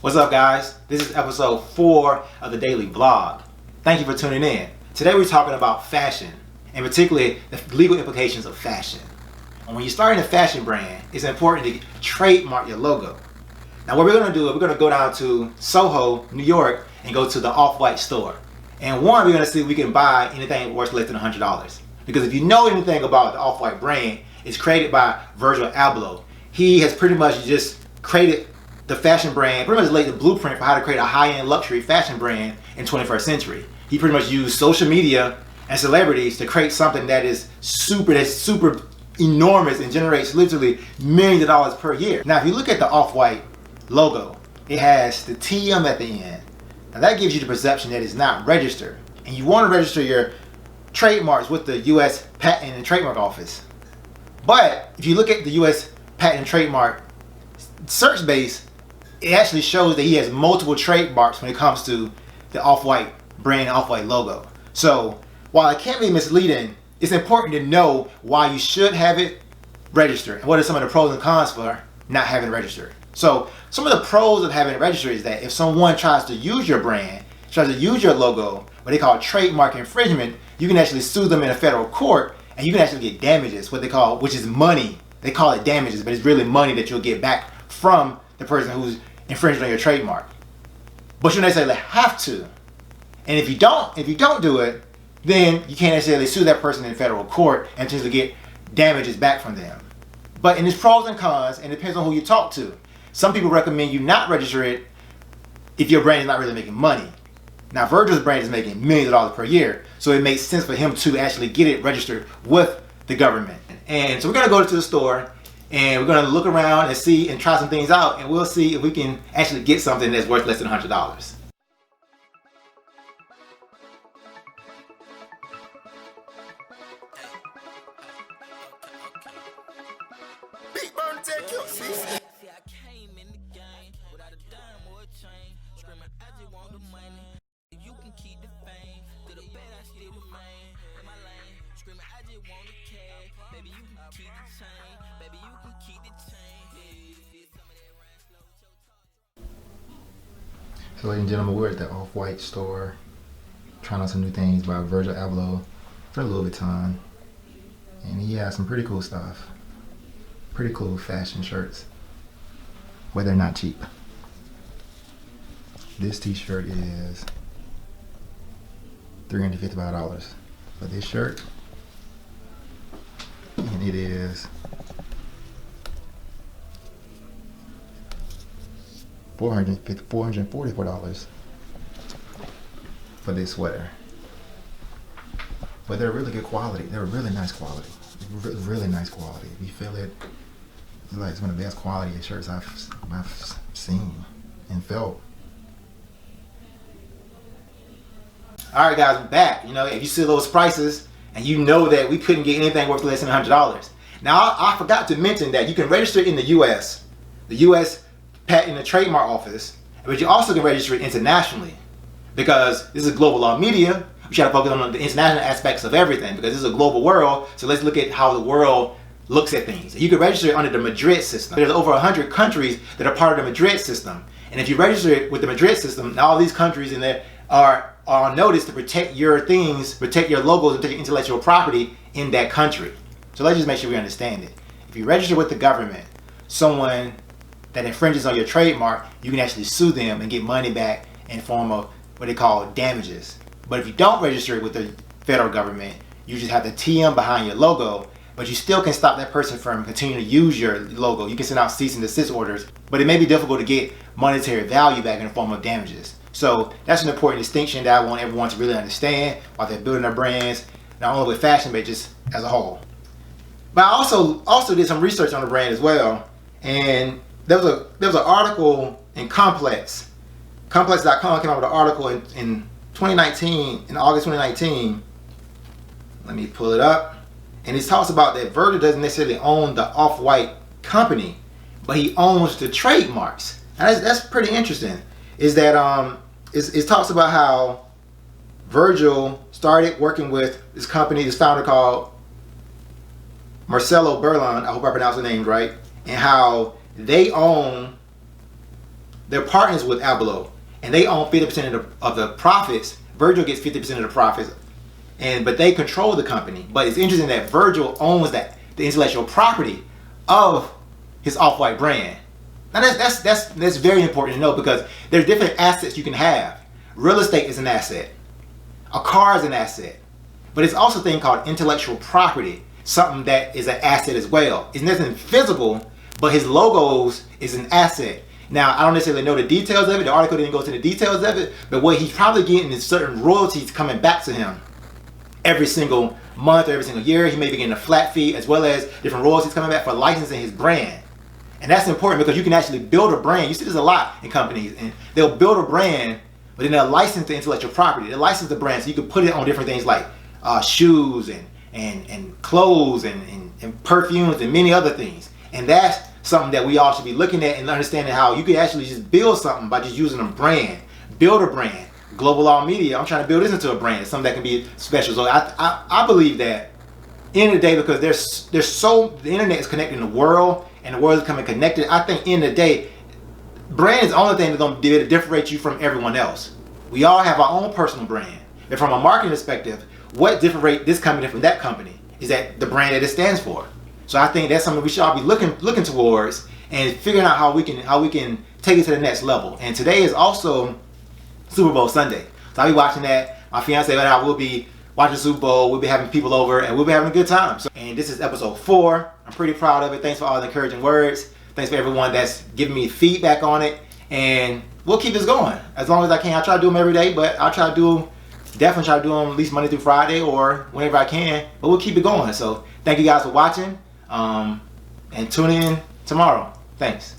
What's up, guys? This is episode 4 of the Daily Vlog. Thank you for tuning in. Today we're talking about fashion, and particularly the legal implications of fashion. And when you're starting a fashion brand, it's important to trademark your logo. Now what we're going to do is we're going to go down to SOHO New York and go to the Off-White store. And we're going to see if we can buy anything worth less than $100. Because if you know anything about the Off-White brand, it's created by Virgil Abloh. He has pretty much just created the fashion brand, pretty much laid the blueprint for how to create a high-end luxury fashion brand in 21st century. He pretty much used social media and celebrities to create something that is super enormous and generates literally millions of dollars per year. Now, if you look at the Off-White logo, it has the TM at the end. Now that gives you the perception that it's not registered. And you want to register your trademarks with the U.S. Patent and Trademark Office. But if you look at the U.S. Patent and Trademark search base, it actually shows that he has multiple trademarks when it comes to the Off-White brand, Off-White logo. So while it can be misleading, it's important to know why you should have it registered and what are some of the pros and cons for not having it registered. So some of the pros of having it registered is that if someone tries to use your brand, tries to use your logo, what they call trademark infringement, you can actually sue them in a federal court and you can actually get damages, what they call, which is money. They call it damages, but it's really money that you'll get back from the person who's infringed on your trademark. But you don't necessarily have to. And if you don't do it, then you can't necessarily sue that person in federal court and potentially get damages back from them. But there's pros and cons, and it depends on who you talk to. Some people recommend you not register it if your brand is not really making money. Now Virgil's brand is making millions of dollars per year, so it makes sense for him to actually get it registered with the government. And so we're gonna go to the store and we're gonna look around and see and try some things out, and we'll see if we can actually get something that's worth less than $100. So ladies and gentlemen, we're at the Off-White store, trying out some new things by Virgil Abloh for Loius Vuitton. And he has some pretty cool stuff. Pretty cool fashion shirts, where they're not cheap. This t-shirt is $355 for this shirt. And it is $444 for this sweater. But they're really good quality. They're really nice quality. Really nice quality. If you feel it, it's like some of the best quality shirts I've seen and felt. All right, guys, we're back. You know, if you see those prices and you know that we couldn't get anything worth less than $100. Now, I forgot to mention that you can register in the U.S. The U.S. Patent and Trademark Office, but you also can register it internationally, because this is global law media. We try to focus on the international aspects of everything because this is a global world. So let's look at how the world looks at things. You can register it under the Madrid system. There's over 100 countries that are part of the Madrid system, and if you register it with the Madrid system, now all these countries in there are on notice to protect your things, protect your logos, and protect your intellectual property in that country. So let's just make sure we understand it. If you register with the government, someone that infringes on your trademark, you can actually sue them and get money back in form of what they call damages. But if you don't register it with the federal government, you just have the TM behind your logo, but you still can stop that person from continuing to use your logo. You can send out cease and desist orders, but it may be difficult to get monetary value back in the form of damages. So that's an important distinction that I want everyone to really understand while they're building their brands, not only with fashion, but just as a whole. But I also did some research on the brand as well, and there was an article in Complex. Complex.com came out with an article in 2019, in August 2019. Let me pull it up. And it talks about that Virgil doesn't necessarily own the Off-White company, but he owns the trademarks. And that's pretty interesting. Is that it talks about how Virgil started working with this company, this founder called Marcelo Berlin, I hope I pronounced the name right, and how they own they're partners with Abloh, and they own 50% of the profits. Virgil gets 50% of the profits, but they control the company. But it's interesting that Virgil owns the intellectual property of his Off-White brand. Now that's very important to know, because there's different assets you can have. Real estate is an asset. A car is an asset. But it's also a thing called intellectual property, something that is an asset as well. It's nothing physical, but his logos is an asset. Now, I don't necessarily know the details of it. The article didn't go into the details of it, but what he's probably getting is certain royalties coming back to him every single month or every single year. He may be getting a flat fee, as well as different royalties coming back for licensing his brand. And that's important, because you can actually build a brand. You see this a lot in companies, and they'll build a brand, but then they'll license the intellectual property. They'll license the brand so you can put it on different things like shoes and clothes and perfumes and many other things. And that's something that we all should be looking at and understanding, how you can actually just build something by just using a brand. Build a brand. Global All Media, I'm trying to build this into a brand. It's something that can be special. So I believe that in the day, because the internet is connecting the world, and the world is becoming connected. I think in the day, brand is the only thing that's going to be able to differentiate you from everyone else. We all have our own personal brand. And from a marketing perspective, what differentiates this company from that company is that the brand that it stands for. So I think that's something we should all be looking towards, and figuring out how we can take it to the next level. And today is also Super Bowl Sunday, so I'll be watching that. My fiance and I will be watching Super Bowl. We'll be having people over, and we'll be having a good time. And this is episode 4. I'm pretty proud of it. Thanks for all the encouraging words. Thanks for everyone that's giving me feedback on it, and we'll keep this going as long as I can. I try to do them every day, but I'll definitely try to do them at least Monday through Friday or whenever I can. But we'll keep it going. So thank you guys for watching. And tune in tomorrow. Thanks.